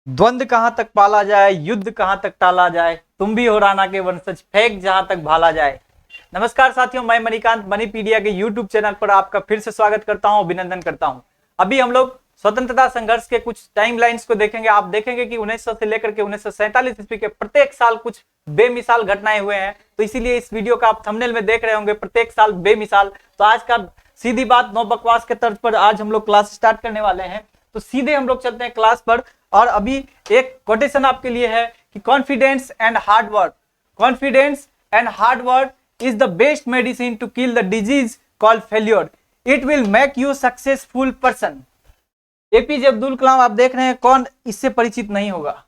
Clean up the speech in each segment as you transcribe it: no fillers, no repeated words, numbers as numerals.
द्वंद्व कहां तक पाला जाए, युद्ध कहां तक टाला जाए, तुम भी हो राणा के वंशज, फेंक जहां तक भाला जाए। नमस्कार साथियों, मैं मणिकांत मणिपीडिया के यूट्यूब चैनल पर आपका फिर से स्वागत करता हूं, अभिनंदन करता हूं। अभी हम लोग स्वतंत्रता संघर्ष के कुछ टाइमलाइंस को देखेंगे। आप देखेंगे कि 1900 से लेकर के 1947 ईस्वी के प्रत्येक साल कुछ बेमिसाल घटनाएं हुए हैं, तो इसीलिए इस वीडियो का आप थंबनेल में देख रहे होंगे, प्रत्येक साल बेमिसाल। तो आज का सीधी बात नो बकवास के तर्ज पर आज हम लोग क्लास स्टार्ट करने वाले हैं, तो सीधे हम लोग चलते हैं क्लास पर। और अभी एक कोटेशन आपके लिए है कि confidence and hard work, confidence and hard work is the best medicine to kill the disease called failure, it will make you successful person. APJ Abdul Kalam आप देख रहे हैं, कौन इससे परिचित नहीं होगा?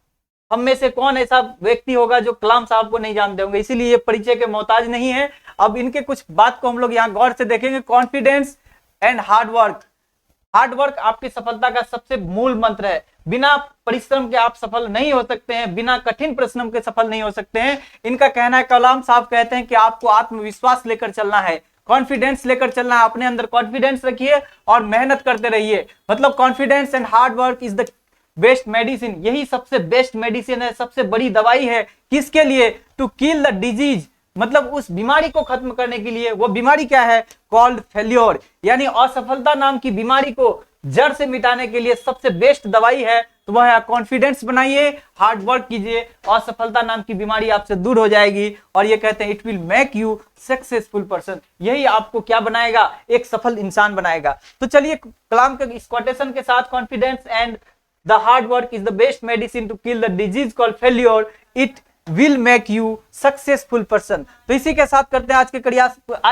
हम में से कौन ऐसा व्यक्ति होगा जो कलाम साहब को नहीं जानते होंगे? इसीलिए ये परिचय के मोहताज नहीं है। अब इनके कुछ बात को हम लोग यहाँ गौर से देखेंगे। Confidence and hard work, hard work आपकी सफलता का सबसे मूल मंत्र है। बिना परिश्रम के आप सफल नहीं हो सकते हैं, बिना कठिन परिश्रम के सफल नहीं हो सकते हैं। इनका कहना है, कलाम साहब कहते हैं कि आपको आत्मविश्वास लेकर चलना है, कॉन्फिडेंस लेकर चलना है, अपने अंदर कॉन्फिडेंस रखिए और मेहनत करते रहिए। मतलब confidence and hard work is the best medicine, यही सबसे बेस्ट मेडिसिन है, सबसे बड़ी दवाई है। किसके लिए? टू किल द डिजीज, मतलब उस बीमारी को खत्म करने के लिए। वो बीमारी क्या है? कॉल्ड फेल्योर, यानी असफलता नाम की बीमारी को जड़ से मिटाने के लिए सबसे बेस्ट दवाई है। तो वह है कॉन्फिडेंस बनाइए, हार्ड वर्क कीजिए, असफलता नाम की बीमारी आपसे दूर हो जाएगी। और ये कहते हैं it will make you successful person, यही आपको क्या बनाएगा? एक सफल इंसान बनाएगा। तो चलिए कलाम के इस कोटेशन के साथ, confidence and the hard work is the best medicine to kill the disease called failure, it will make you successful person. तो इसी के साथ करते हैं आज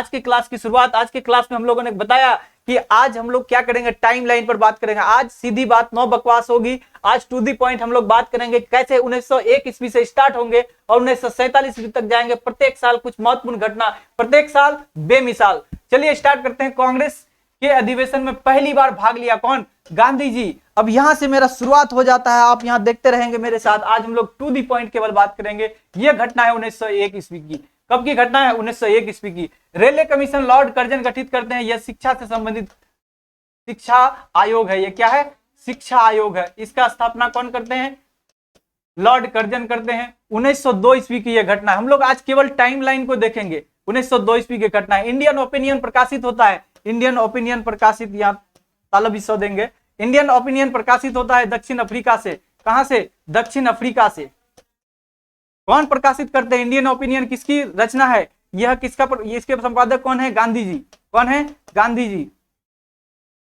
के क्लास की शुरुआत। आज के क्लास में हम लोगों ने बताया कि आज हम लोग क्या करेंगे, टाइमलाइन पर बात करेंगे। आज सीधी बात, नो बकवास होगी। आज टू दी पॉइंट हम लोग बात करेंगे, कैसे 1901 ईस्वी से स्टार्ट होंगे और 1947 ईस्वी तक जाएंगे। प्रत्येक साल कुछ महत्वपूर्ण घटना, प्रत्येक साल बेमिसाल। चलिए स्टार्ट करते हैं। कांग्रेस के अधिवेशन में पहली बार भाग लिया कौन? गांधी जी। अब यहां से मेरा शुरुआत हो जाता है, आप यहां देखते रहेंगे मेरे साथ। आज हम लोग टू दी पॉइंट केवल बात करेंगे। यह घटना है 1901 ईस्वी की। कब की घटना है? 1901 ईस्वी की। रेलवे कमीशन लॉर्ड कर्जन गठित करते हैं। यह शिक्षा से संबंधित शिक्षा आयोग है। यह क्या है? शिक्षा आयोग है। इसका स्थापना कौन करते हैं? लॉर्ड कर्जन करते हैं। 1902 ईस्वी की यह घटना है। हम लोग आज केवल टाइमलाइन को देखेंगे। 1902 ईस्वी की घटना है। इंडियन ओपिनियन प्रकाशित होता है। इंडियन ओपिनियन प्रकाशित, यहाँ तालब इसो देंगे। इंडियन ओपिनियन प्रकाशित होता है दक्षिण अफ्रीका से। कहां से? दक्षिण अफ्रीका से। कौन प्रकाशित करते हैं इंडियन ओपिनियन? किसकी रचना है यह? इसके संपादक कौन है? गांधी जी। कौन है? गांधी जी।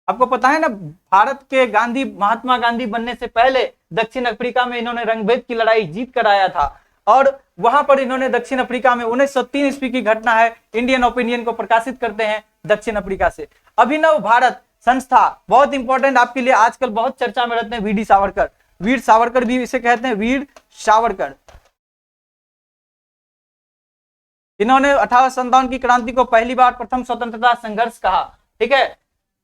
आपको पता है ना, भारत के गांधी, महात्मा गांधी बनने से पहले दक्षिण अफ्रीका में इन्होंने रंगभेद की लड़ाई जीत कर आया था और वहां पर इन्होंने दक्षिण अफ्रीका में 1903 ईस्वी की घटना है, इंडियन ओपिनियन को प्रकाशित करते हैं दक्षिण अफ्रीका से। अभिनव भारत संस्था, बहुत इंपॉर्टेंट आपके लिए, आजकल बहुत चर्चा में रहते हैं वीर सावरकर। वीर सावरकर भी इसे कहते हैं, वीर सावरकर। इन्होंने 1857 की क्रांति को पहली बार प्रथम स्वतंत्रता संघर्ष कहा। ठीक है,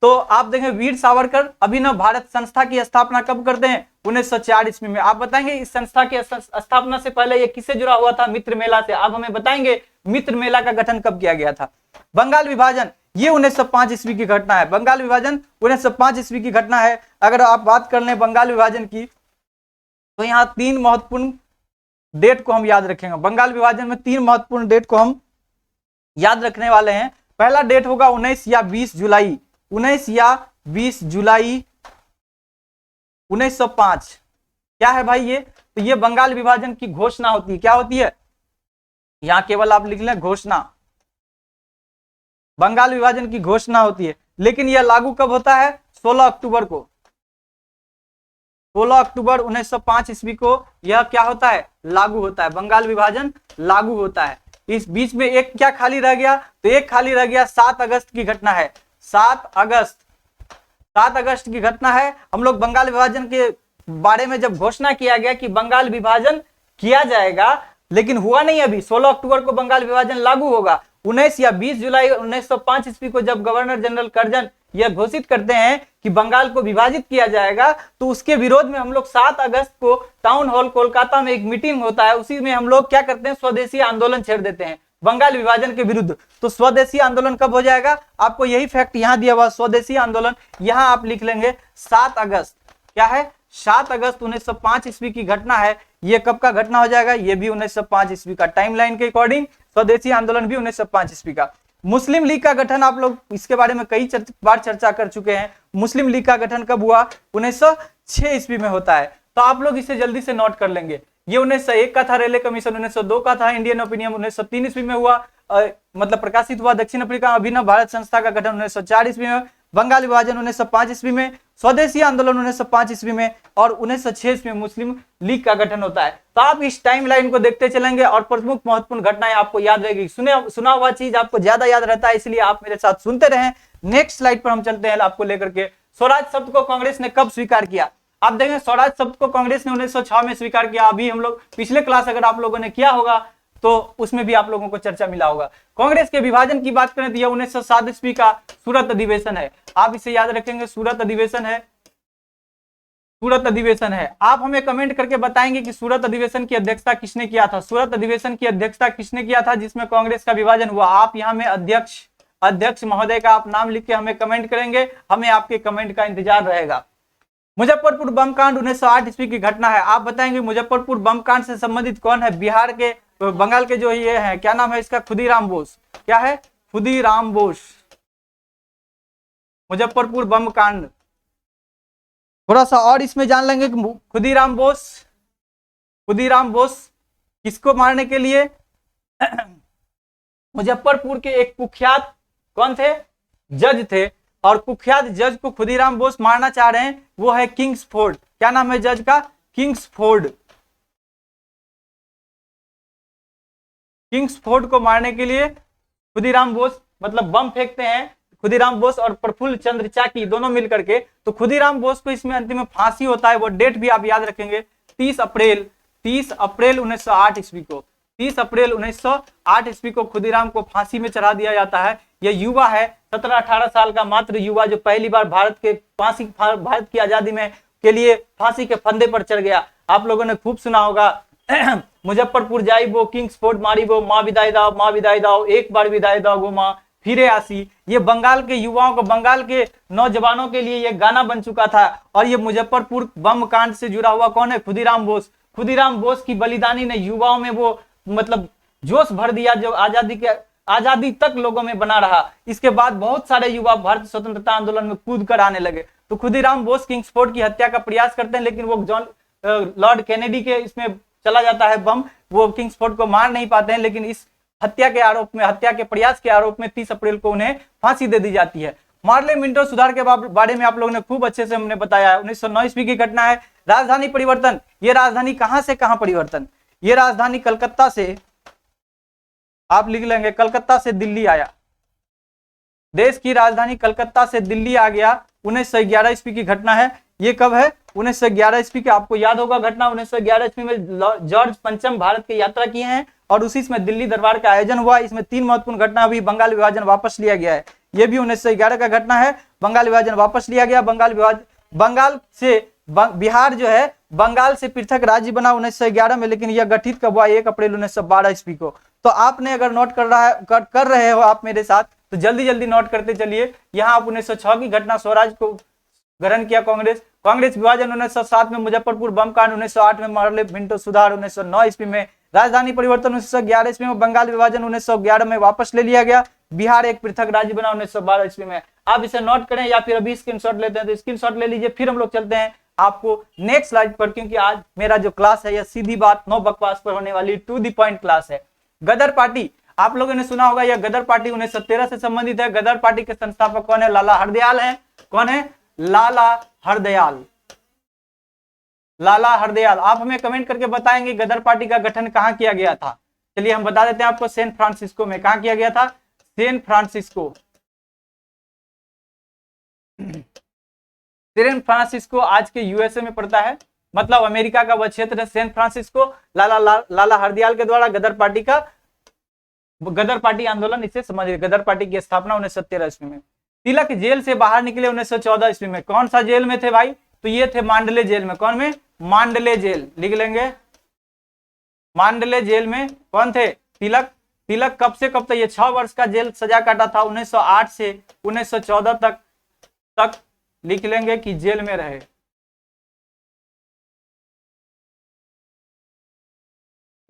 तो आप देखें वीर सावरकर अभिनव भारत संस्था की स्थापना कब करते हैं? 1904 ईस्वी में। आप बताएंगे इस संस्था की स्थापना से पहले ये किससे जुड़ा हुआ था? मित्र मेला से। आप हमें बताएंगे मित्र मेला का गठन कब किया गया था? बंगाल विभाजन, ये 1905 ईस्वी की घटना है। बंगाल विभाजन 1905 ईस्वी की घटना है। अगर आप बात कर लें बंगाल विभाजन की, तो यहाँ 3 महत्वपूर्ण डेट को हम याद रखेंगे। बंगाल विभाजन में 3 महत्वपूर्ण डेट को हम याद रखने वाले हैं। पहला डेट होगा 19 या 20 जुलाई, 19 या 20 जुलाई 1905। क्या है भाई ये? तो ये बंगाल विभाजन की घोषणा होती है। क्या होती है? यहां केवल आप लिख लें घोषणा। बंगाल विभाजन की घोषणा होती है, लेकिन यह लागू कब होता है? 16 अक्टूबर को। 16 अक्टूबर 1905 ईस्वी को यह क्या होता है? लागू होता है। बंगाल विभाजन लागू होता है। इस बीच में एक क्या खाली रह गया? तो एक खाली रह गया, 7 अगस्त की घटना है। 7 अगस्त की घटना है। हम लोग बंगाल विभाजन के बारे में जब घोषणा किया गया कि बंगाल विभाजन किया जाएगा, लेकिन हुआ नहीं। अभी 16 अक्टूबर को बंगाल विभाजन लागू होगा। 19 या 20 जुलाई 1905 ईस्वी को जब गवर्नर जनरल कर्जन यह घोषित करते हैं कि बंगाल को विभाजित किया जाएगा, तो उसके विरोध में हम लोग 7 अगस्त को टाउन हॉल कोलकाता में एक मीटिंग होता है। उसी में हम लोग क्या करते हैं? स्वदेशी आंदोलन छेड़ देते हैं बंगाल विभाजन के विरुद्ध। तो स्वदेशी आंदोलन कब हो जाएगा? आपको यही फैक्ट यहां दिया हुआ, स्वदेशी आंदोलन। यहां आप लिख लेंगे 7 अगस्त। क्या है? 7 अगस्त 1905 ईस्वी की घटना है। ये कब का घटना हो जाएगा? ये भी 1905 ईस्वी का। टाइमलाइन के अकॉर्डिंग स्वदेशी आंदोलन भी 1905 ईस्वी का। मुस्लिम लीग का गठन, आप लोग इसके बारे में कई बार चर्चा कर चुके हैं। मुस्लिम लीग का गठन कब हुआ? 1906 ईस्वी में होता है। तो आप लोग इसे जल्दी से नोट कर लेंगे। ये 1901 का था। रेले कमीशन 1902 का था। इंडियन ओपिनियन 1903 ईस्वी में हुआ, मतलब प्रकाशित हुआ। दक्षिण अफ्रीका अभिनव भारत संस्था का गठन 1904 ईस्वी में। बंगाल विभाजन 1905 ईस्वी में। स्वदेशी आंदोलन 1905 ईस्वी में। और 1906 में मुस्लिम लीग का गठन होता है। तो आप इस टाइमलाइन को देखते चलेंगे और प्रमुख महत्वपूर्ण घटनाएं आपको याद रहेगी। सुना हुआ चीज आपको ज्यादा याद रहता है, इसलिए आप मेरे साथ सुनते रहें। नेक्स्ट स्लाइड पर हम चलते हैं आपको लेकर के। स्वराज शब्द को कांग्रेस ने कब स्वीकार किया? आप देखें, स्वराज शब्द को कांग्रेस ने 1906 में स्वीकार किया। अभी हम लोग पिछले क्लास अगर आप लोगों ने किया होगा तो उसमें भी आप लोगों को चर्चा मिला होगा। कांग्रेस के विभाजन की बात करें तो यह 1907 ईस्वी का सूरत अधिवेशन है। आप इसे याद रखेंगे, सूरत अधिवेशन है। सूरत अधिवेशन है। आप हमें कमेंट करके बताएंगे कि सूरत अधिवेशन की अध्यक्षता किसने किया था। सूरत अधिवेशन की अध्यक्षता किसने किया था जिसमें कांग्रेस का विभाजन हुआ? आप यहाँ में अध्यक्ष महोदय का आप नाम लिख के हमें कमेंट करेंगे। हमें आपके कमेंट का इंतजार रहेगा। मुजफ्फरपुर बम कांड 1908 ईस्वी की घटना है। आप बताएंगे मुजफ्फरपुर बम कांड से संबंधित कौन है? बिहार के, बंगाल के जो ये है, क्या नाम है इसका? खुदीराम बोस। क्या है? खुदीराम बोस। मुजफ्फरपुर बम कांड थोड़ा सा और इसमें जान लेंगे कि खुदीराम बोस किसको मारने के लिए? मुजफ्फरपुर के एक कुख्यात कौन थे? जज थे। और कुख्यात जज को खुदीराम बोस मारना चाह रहे हैं, वो है किंग्सफोर्ड। क्या नाम है जज का? किंग्सफोर्ड। किंग्सफोर्ड को मारने के लिए खुदीराम बोस, मतलब बम फेंकते हैं खुदीराम बोस और प्रफुल्ल चंद्र चाकी दोनों मिलकर के। तो खुदीराम बोस को इसमें अंतिम में फांसी होता है। वो डेट भी आप याद रखेंगे, 30 अप्रैल 1908 ईस्वी को। 30 अप्रैल 1908 ईस्वी को खुदीराम को फांसी में चढ़ा दिया जाता है। यह युवा है, 17-18 साल का मात्र युवा, जो पहली बार भारत की आजादी में के लिए फांसी के फंदे पर चढ़ गया। आप लोगों ने खूब सुना होगा, मुजफ्फरपुर जाई वो किंग्सफोर्ड मारी वो, माँ विदाई दाओ, एक बार विदाई दाओ गो माँ फिरे आसी। ये बंगाल के युवाओं को, बंगाल के नौजवानों के लिए ये गाना बन चुका था। और ये मुजफ्फरपुर बम कांड से जुड़ा हुआ कौन है? खुदीराम बोस। खुदीराम बोस की बलिदानी ने युवाओं में वो मतलब जोश भर दिया जो आजादी तक लोगों में बना रहा। इसके बाद बहुत सारे युवा भारत स्वतंत्रता आंदोलन में कूद कर आने लगे। तो खुदीराम बोस किंग्सफोर्ड की हत्या का प्रयास करते हैं, लेकिन वो लॉर्ड कैनेडी के इसमें चला जाता है बम। वो किंग्सफोर्ड को मार नहीं पाते हैं, लेकिन इस हत्या के प्रयास के आरोप में 30 अप्रैल को उन्हें फांसी दे दी जाती है। मार्ले मिंटो सुधार के बारे में आप लोगों ने खूब अच्छे से हमने बताया है। 1909 ईस्वी की घटना है। राजधानी परिवर्तन, ये राजधानी कहां से कहां परिवर्तन? ये राजधानी कलकत्ता से, आप लिख लेंगे, कलकत्ता से दिल्ली आया। देश की राजधानी कलकत्ता से दिल्ली आ गया। 1911 ईस्वी की घटना है। ये कब है? 1911 ईस्वी की। आपको याद होगा घटना, 1911 ईस्वी में जॉर्ज पंचम भारत की यात्रा किए हैं और उसी में दिल्ली दरबार का आयोजन हुआ। इसमें 3 महत्वपूर्ण घटना हुई। बंगाल विभाजन वापस लिया गया है, यह भी 1911 का घटना है। बंगाल विभाजन वापस लिया गया। बंगाल से बिहार जो है बंगाल से पृथक राज्य बना 1911 में, लेकिन यह गठित कब हुआ? 1 अप्रैल 1912 ईस्वी को। तो आपने अगर नोट कर रहे हो आप मेरे साथ, तो जल्दी जल्दी नोट करते चलिए। यहाँ आप 1906 की घटना, स्वराज को ग्रहण किया कांग्रेस विभाजन 1907 में, मुजफ्फरपुर बम कांड 1908 में, मार्ले मिंटो सुधार 1909 ईस्वी में, राजधानी परिवर्तन 1911 ईस्वी में, बंगाल विभाजन 1911 में वापस ले लिया गया, बिहार एक पृथक राज्य बना 1912 ईस्वी में। आप इसे नोट करें या फिर अभी स्क्रीनशॉट लेते हैं तो स्क्रीनशॉट ले लीजिए। फिर हम लोग चलते हैं आपको नेक्स्ट स्लाइड पर, क्योंकि आज मेरा जो क्लास है यह सीधी बात, नो बकवास पर होने वाली टू द पॉइंट क्लास है। गदर पार्टी, आप लोगों ने सुना होगा, यह गदर पार्टी 1913 से संबंधित है। गदर पार्टी के संस्थापक कौन है? लाला हरदयाल है। कौन है? लाला हरदयाल। लाला हरदयाल। आप हमें कमेंट करके बताएंगे गदर पार्टी का गठन कहां किया गया था। चलिए हम बता देते हैं आपको, सैन फ्रांसिस्को में। कहां किया गया था? San Francisco. सैन फ्रांसिस्को आज के यूएसए में पड़ता है, मतलब अमेरिका का वह क्षेत्र है सैन फ्रांसिस्को। लाला हरदयाल के द्वारा गदर पार्टी आंदोलन, इसे समझिए। गदर पार्टी की स्थापना 1913 ईस्वी में। तिलक जेल से बाहर निकले 1914 ईस्वी में। कौन सा जेल में थे भाई? तो ये थे मांडले जेल में। कौन में? मांडले जेल, लिख लेंगे। मांडले जेल में कौन थे? तिलक कब से कब तक? ये 6 वर्ष का जेल सजा काटा था। 1908 से 1914 तक लिख लेंगे कि जेल में रहे।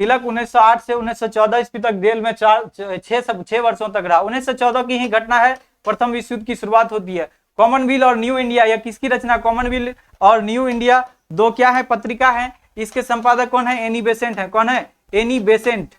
तिलक 1908 से 1914 ईस्वी तक जेल में 6 वर्षों तक रहा। 1914 की ही घटना है, प्रथम विश्व युद्ध की शुरुआत होती है। कॉमनवेल्थ और न्यू इंडिया, यह किसकी रचना? कॉमनवेल्थ और न्यू इंडिया दो क्या है? पत्रिका है। इसके संपादक कौन है? एनी बेसेंट है। कौन है? Annie Besant.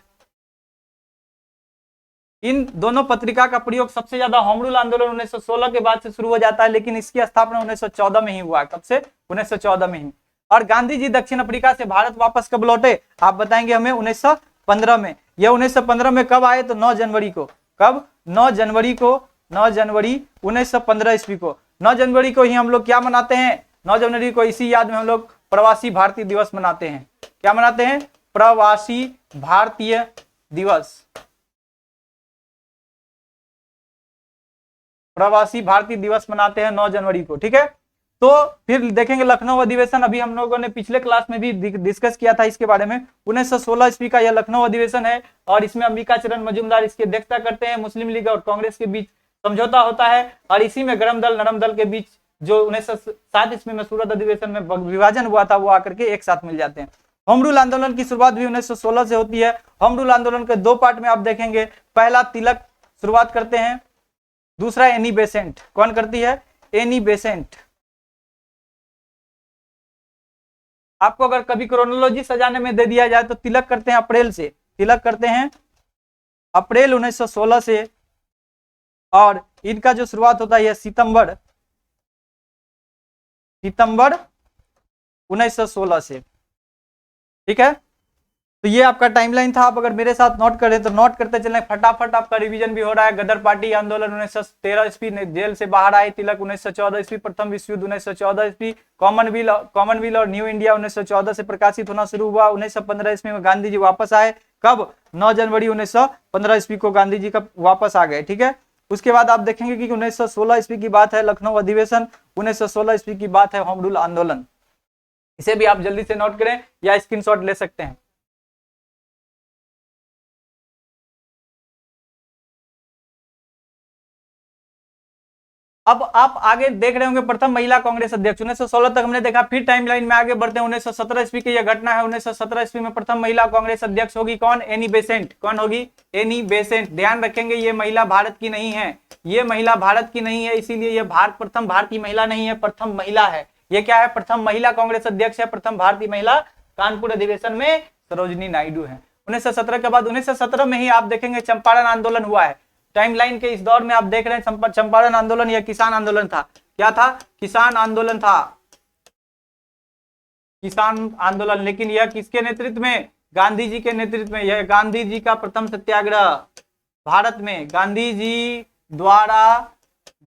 इन दोनों पत्रिका का प्रयोग सबसे ज्यादा होम रूल आंदोलन 1916 के बाद से शुरू हो जाता है, लेकिन इसकी स्थापना 1914 में ही हुआ है। कब से? 1914 में ही। और गांधी जी दक्षिण अफ्रीका से भारत वापस कब लौटे? आप बताएंगे हमें। 1915 में। यह 1915 में कब आए? तो 9 जनवरी को। कब? 9 जनवरी को। 9 जनवरी 1915 ईस्वी को। 9 जनवरी को ही हम लोग क्या मनाते हैं? 9 जनवरी को इसी याद में हम लोग प्रवासी भारतीय दिवस मनाते हैं। क्या मनाते हैं? प्रवासी भारतीय दिवस। प्रवासी भारतीय दिवस मनाते हैं 9 जनवरी को। ठीक है, तो फिर देखेंगे लखनऊ अधिवेशन। अभी हम लोगों ने पिछले क्लास में भी डिस्कस किया था इसके बारे में। 1916 ईस्वी का यह लखनऊ अधिवेशन है और इसमें अंबिका चरण मजूमदार इसकी अध्यक्षता करते हैं। मुस्लिम लीग और कांग्रेस के बीच समझौता होता है और इसी में गरम दल नरम दल के बीच जो 1907 ईस्वी में सूरत अधिवेशन में विभाजन हुआ था वो आकर के एक साथ मिल जाते हैं। होम रूल आंदोलन की शुरुआत भी 1916 से होती है। होम रूल आंदोलन के 2 पार्ट में आप देखेंगे। पहला तिलक शुरुआत करते हैं, दूसरा एनी बेसेंट। कौन करती है? Annie Besant. आपको अगर कभी क्रोनोलॉजी सजाने में दे दिया जाए तो तिलक करते हैं अप्रैल से। तिलक करते हैं अप्रैल 1916 से और इनका जो शुरुआत होता है सितंबर 1916 से। ठीक है, तो ये आपका टाइमलाइन था। आप अगर मेरे साथ नोट करें तो नोट करते चलें, फटाफट आपका रिवीजन भी हो रहा है। गदर पार्टी आंदोलन 1913 ईस्वी जेल से बाहर आए। तिलक 1914 ईस्वी। प्रथम विश्व युद्ध 1914 ईस्वी। कॉमनवेल्थ और न्यू इंडिया 1914 से प्रकाशित होना शुरू हुआ। 1915 ईस्वी में गांधी जी वापस आए। कब? 9 जनवरी 1915 ईस्वी को गांधी जी का वापस आ गए। ठीक है, उसके बाद आप देखेंगे कि 1916 ईस्वी की बात है लखनऊ अधिवेशन, 1916 ईस्वी की बात है होम रूल आंदोलन। इसे भी आप जल्दी से नोट करें या स्क्रीनशॉट ले सकते हैं। अब आप आगे देख रहे होंगे प्रथम महिला कांग्रेस अध्यक्ष 1916 तक हमने देखा। फिर टाइमलाइन में आगे बढ़ते हैं। 1917 ईस्वी की यह घटना है। 1917 ईस्वी में प्रथम महिला कांग्रेस अध्यक्ष होगी कौन? Annie Besant. कौन होगी? Annie Besant. ध्यान रखेंगे ये महिला भारत की नहीं है। ये महिला भारत की नहीं है, इसीलिए यह प्रथम भारतीय महिला नहीं है, प्रथम महिला है। ये क्या है? प्रथम महिला कांग्रेस अध्यक्ष है। प्रथम भारतीय महिला कानपुर अधिवेशन में सरोजिनी नायडू है। 1917 के बाद 1917 में ही आप देखेंगे चंपारण आंदोलन हुआ है। टाइमलाइन के इस दौर में आप देख रहे हैं चंपारण आंदोलन या किसान आंदोलन था। क्या था? किसान आंदोलन था। किसान आंदोलन, लेकिन यह किसके नेतृत्व में? गांधी जी के नेतृत्व में। यह गांधी जी का प्रथम सत्याग्रह भारत में। गांधी जी द्वारा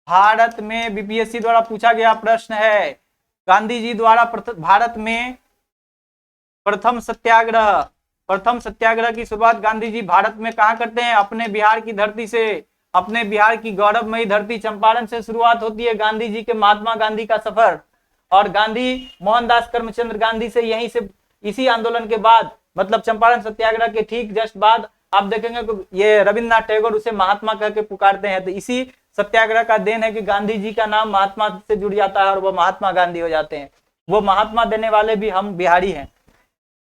भारत में बीपीएससी द्वारा पूछा गया प्रश्न है। गांधी जी द्वारा भारत में प्रथम सत्याग्रह की शुरुआत गांधी जी भारत में कहां करते हैं? अपने बिहार की धरती से। अपने बिहार की गौरवमयी धरती चंपारण से शुरुआत होती है गांधी जी के महात्मा गांधी का सफर। और गांधी मोहनदास करमचंद गांधी से यहीं से इसी आंदोलन के बाद मतलब चंपारण सत्याग्रह के ठीक जस्ट बाद आप देखेंगे ये रविन्द्रनाथ टैगोर उसे महात्मा कह के पुकारते हैं। तो इसी सत्याग्रह का देन है कि गांधी जी का नाम महात्मा से जुड़ जाता है और वो महात्मा गांधी हो जाते हैं। वो महात्मा देने वाले भी हम बिहारी हैं।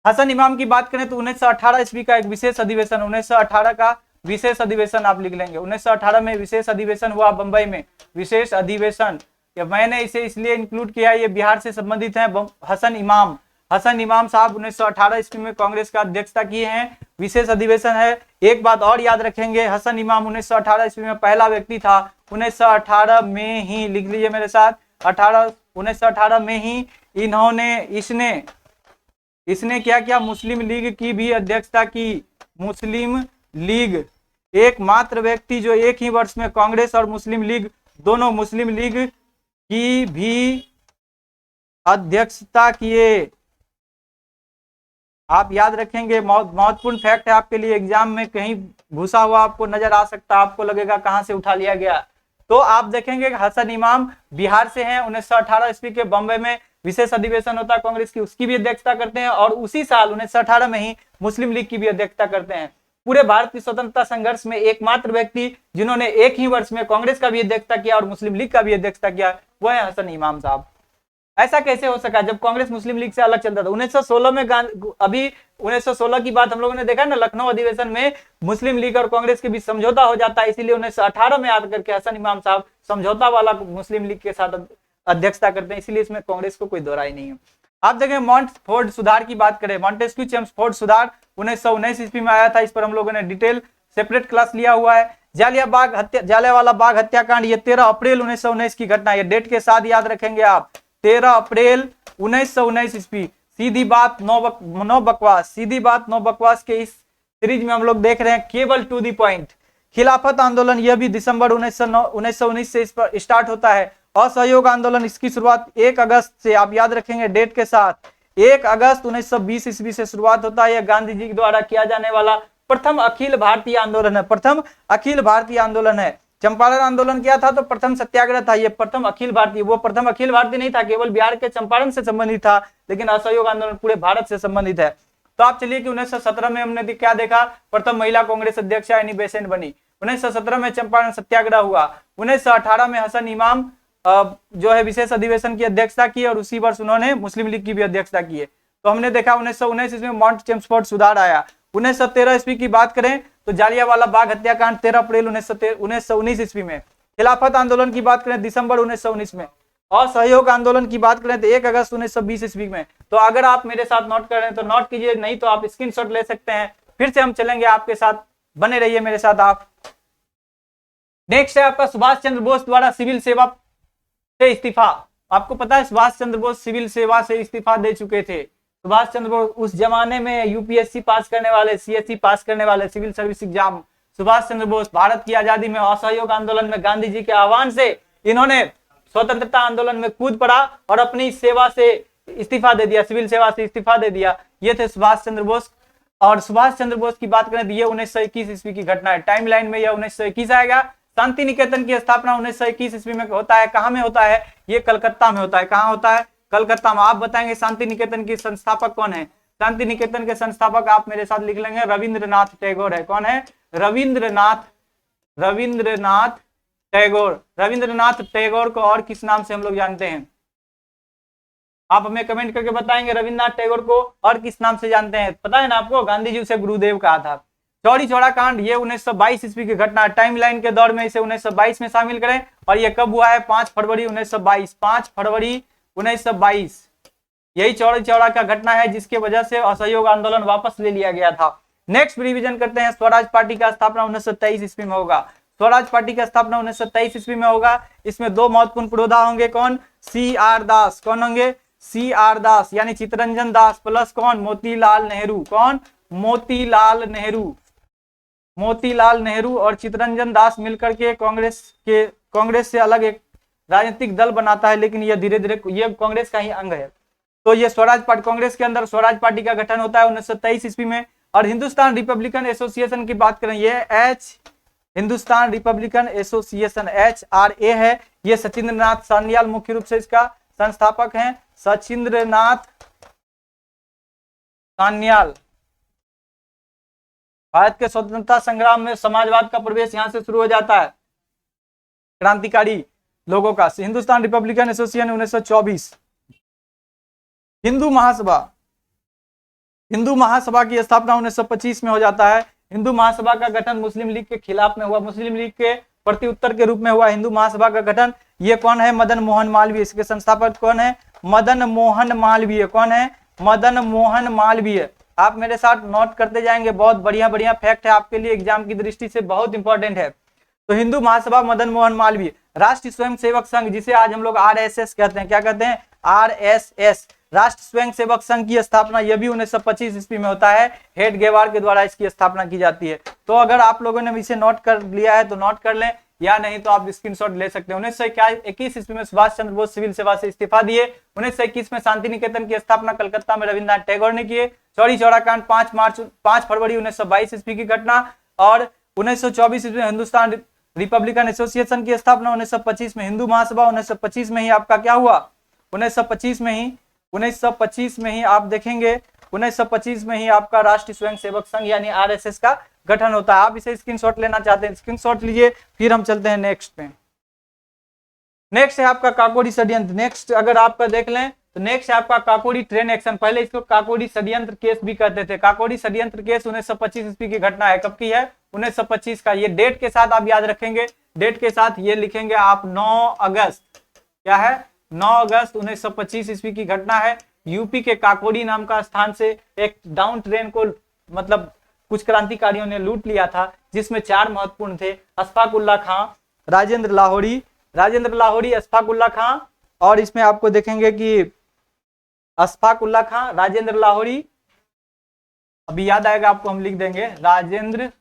हसन इमाम की बात करें तो 1918 ईस्वी का एक विशेष अधिवेशन, 1918 का विशेष अधिवेशन आप लिख लेंगे। 1918 में विशेष अधिवेशन हुआ बंबई में। विशेष अधिवेशन, मैंने इसे इसलिए इंक्लूड किया, ये बिहार से संबंधित है। हसन इमाम साहब 1918 ईस्वी में कांग्रेस का अध्यक्षता किए हैं। विशेष अधिवेशन है। एक बात और याद रखेंगे, हसन इमाम 1918 ईस्वी में पहला व्यक्ति था। 1918 में ही लिख लीजिए मेरे साथ, 1918 में ही इसने क्या किया? मुस्लिम लीग की भी अध्यक्षता की। मुस्लिम लीग, एकमात्र व्यक्ति जो एक ही वर्ष में कांग्रेस और मुस्लिम लीग दोनों मुस्लिम लीग की भी अध्यक्षता किए। आप याद रखेंगे, महत्वपूर्ण फैक्ट है आपके लिए। एग्जाम में कहीं घुसा हुआ आपको नजर आ सकता है, आपको लगेगा कहां से उठा लिया गया। तो आप देखेंगे हसन इमाम बिहार से हैं। 1918 ईस्वी के बॉम्बे में विशेष अधिवेशन होता है कांग्रेस की, उसकी भी अध्यक्षता करते हैं और उसी साल 1918 में ही मुस्लिम लीग की भी अध्यक्षता करते हैं। पूरे भारत की स्वतंत्रता संघर्ष में एकमात्र व्यक्ति जिन्होंने एक ही वर्ष में कांग्रेस का भी अध्यक्षता किया और मुस्लिम लीग का भी अध्यक्षता किया वो है हसन इमाम साहब। ऐसा कैसे हो सका जब कांग्रेस मुस्लिम लीग से अलग चलता था? 1916 में अभी 1916 की बात हम लोगों ने देखा ना, लखनऊ अधिवेशन में मुस्लिम लीग और कांग्रेस के बीच समझौता हो जाता है, इसीलिए 1918 में आकर के हसन इमाम साहब समझौता वाला मुस्लिम लीग के साथ अध्यक्षता करते हैं, इसलिए इसमें कांग्रेस को कोई दोहराई नहीं है। आप देखें मॉन्टफोर्ड सुधार की बात करें, मॉन्टेस्क्यू चेम्सफोर्ड सुधार 1919 ईस्वी में आया था, इस पर हम लोगों ने डिटेल सेपरेट क्लास लिया हुआ है। जालियांवाला बाग हत्याकांड, ये 13 अप्रैल 1919 की घटना, ये डेट के साथ याद रखेंगे आप, 13 अप्रैल 1919 ईस्वी। सीधी बात नो बकवास, सीधी बात नो बकवास के इस सीरीज में हम लोग देख रहे हैं केवल टू दी पॉइंट। खिलाफत आंदोलन, यह भी दिसंबर 1919 से इस पर स्टार्ट होता है। असहयोग आंदोलन, इसकी शुरुआत 1 अगस्त से, आप याद रखेंगे डेट के साथ, 1 अगस्त 1920 ईस्वी से शुरुआत होता है। यह गांधी जी द्वारा किया जाने वाला प्रथम अखिल भारतीय आंदोलन है, प्रथम अखिल भारतीय आंदोलन है। चंपारण आंदोलन किया था तो प्रथम सत्याग्रह था, ये प्रथम अखिल भारतीय, वो प्रथम अखिल भारतीय नहीं था, केवल बिहार के चंपारण से संबंधित था, लेकिन असहयोग आंदोलन पूरे भारत से संबंधित है। तो आप चलिए कि 1917 में हमने क्या देखा, प्रथम महिला कांग्रेस अध्यक्ष एनी बेसेंट बनी। 1917 में चंपारण सत्याग्रह हुआ। 1918 में हसन इमाम जो है विशेष अधिवेशन की अध्यक्षता की, और उसी वर्ष उन्होंने मुस्लिम लीग की भी अध्यक्षता की है। तो हमने देखा 1919 ईस्वी में माउंट चेम्सफोर्ड सुधार आया। 1913 ईस्वी की बात करें तो जालियांवाला बाग हत्याकांड 13 अप्रैल 1919 ईस्वी में। खिलाफत आंदोलन की बात करें दिसंबर 1919 में। असहयोग आंदोलन की बात करें तो 1 अगस्त 1920 ईस्वी में। तो अगर आप मेरे साथ नोट कर रहे हैं तो नोट कीजिए, नहीं तो आप स्क्रीनशॉट ले सकते हैं। फिर से हम चलेंगे आपके साथ, बने रहिए मेरे साथ आप। नेक्स्ट है आपका सुभाष चंद्र बोस द्वारा सिविल सेवा से इस्तीफा। आपको पता है सुभाष चंद्र बोस सिविल सेवा से इस्तीफा दे चुके थे। सुभाष चंद्र बोस उस जमाने में यूपीएससी पास करने वाले, सीएससी पास करने वाले, civil service exam, Subhash Chandra Bose Bharat की आजादी में असहयोग आंदोलन में गांधी जी के आह्वान से इन्होंने स्वतंत्रता आंदोलन में कूद पड़ा और अपनी सेवा से इस्तीफा दे दिया, सिविल सेवा से इस्तीफा दे दिया। ये थे सुभाष चंद्र बोस। और सुभाष चंद्र बोस की बात करें तो ये 1921 ईस्वी की घटना है। टाइमलाइन में यह 1921 आएगा। शांति निकेतन की स्थापना 1921 ईस्वी में होता है। कहां में होता है? ये कलकत्ता में होता है। कहां होता है? कलकत्ता में। आप बताएंगे शांति निकेतन की संस्थापक कौन है? शांति निकेतन के संस्थापक आप मेरे साथ लिख लेंगे, रविंद्रनाथ टैगोर है। कौन है? रविंद्रनाथ टैगोर। रविंद्रनाथ टैगोर को और किस नाम से हम लोग जानते हैं? आप हमें कमेंट करके बताएंगे रविंद्रनाथ टैगोर को और किस नाम से जानते हैं। पता है ना आपको, गांधी जी उसे गुरुदेव कहा था। चौरी चौरा कांड, ये 1922 ईस्वी की घटना है। टाइमलाइन के दौर में इसे 1922 में शामिल करें। और ये कब हुआ है? 5 फरवरी 1922। 5 फरवरी 1922 यही चौरी चौरा का घटना है, जिसके वजह से असहयोग आंदोलन वापस ले लिया गया था। नेक्स्ट रिवीजन करते हैं। स्वराज पार्टी का स्थापना 1923 ईस्वी में होगा। स्वराज पार्टी का स्थापना 1923 ईस्वी में होगा। इसमें 2 महत्वपूर्ण पुरोधा होंगे। कौन? CR दास। कौन होंगे? CR दास, यानी चित्तरंजन दास प्लस कौन? मोतीलाल नेहरू। कौन? मोतीलाल नेहरू। मोतीलाल नेहरू और चित्तरंजन दास मिलकर के कांग्रेस से अलग एक राजनीतिक दल बनाता है, लेकिन यह धीरे धीरे ये कांग्रेस का ही अंग है। तो ये स्वराज पार्टी, कांग्रेस के अंदर स्वराज पार्टी का गठन होता है 1923 ईस्वी में। और हिंदुस्तान रिपब्लिकन एसोसिएशन की बात करें, ये हिंदुस्तान रिपब्लिकन एसोसिएशन HRA है। ये सचिंद्रनाथ सान्याल मुख्य रूप से इसका संस्थापक हैं। सचिंद्रनाथ सान्याल। भारत के स्वतंत्रता संग्राम में समाजवाद का प्रवेश यहां से शुरू हो जाता है, क्रांतिकारी लोगों का। Hindustan Republican association 1924। हिंदू महासभा की स्थापना 1925 में हो जाता है। हिंदू महासभा का गठन मुस्लिम लीग के खिलाफ में हुआ, मुस्लिम लीग के प्रति उत्तर के रूप में हुआ हिंदू महासभा का गठन। ये कौन है? मदन मोहन मालवीय। इसके संस्थापक कौन है? मदन मोहन मालवीय। कौन है? मदन मोहन मालवीय। आप मेरे साथ नोट करते जाएंगे, बहुत बढ़िया फैक्ट है आपके लिए, एग्जाम की दृष्टि से बहुत इंपॉर्टेंट है। तो हिंदू महासभा, मदन मोहन मालवीय। राष्ट्रीय स्वयंसेवक संघ, जिसे आज हम लोग RSS कहते हैं। क्या कहते हैं? RSS, राष्ट्र स्वयं सेवक संघ की स्थापना यह भी 1925 ईस्वी में होता है। हेडगेवार के द्वारा इसकी स्थापना की जाती है। तो अगर आप लोगों ने इसे नोट कर लिया है तो नोट कर लें, या नहीं तो आप स्क्रीनशॉट ले सकते हैं। 1921 ईस्वी में सुभाष चंद्र बोस सिविल सेवा से इस्तीफा दिए। 1921 में शांति निकेतन की स्थापना कलकत्ता में रविंद्रनाथ टैगोर ने किए। चौरी चौरा कांड 5 फरवरी 1922 ईस्वी की घटना। और 1924 ईस्वी में हिंदुस्तान रिपब्लिकन एसोसिएशन की स्थापना। 1925 में हिंदू महासभा। 1925 में ही आपका क्या हुआ? 1925 में ही आप देखेंगे 1925 में ही आपका राष्ट्रीय स्वयंसेवक संघ यानी RSS का गठन होता है। आप इसे स्क्रीनशॉट लेना चाहते हैं, स्क्रीनशॉट लीजिए। फिर हम चलते हैं नेक्स्ट पे। नेक्स्ट है आपका काकोरी षड्यंत्र। नेक्स्ट अगर आपका देख लें तो नेक्स्ट है आपका काकोरी ट्रेन एक्शन। पहले इसको काकोरी षड्यंत्र केस भी कहते थे। काकोरी षड्यंत्र केस 1925 ईस्वी की घटना है। कब की है? 1925 का। ये डेट के साथ आप याद रखेंगे, डेट के साथ ये लिखेंगे आप 9 अगस्त। क्या है? 9 अगस्त 1925 ईस्वी की घटना है। यूपी के काकोरी नाम का स्थान से एक डाउन ट्रेन को मतलब कुछ क्रांतिकारियों ने लूट लिया था, जिसमें 4 महत्वपूर्ण थे, अशफाक उल्लाह खां, राजेंद्र लाहौरी, अशफाक उल्लाह खां, और इसमें आपको देखेंगे कि अशफाक उल्लाह खां, राजेंद्र लाहौरी, अभी याद आएगा आपको, हम लिख देंगे राजेंद्र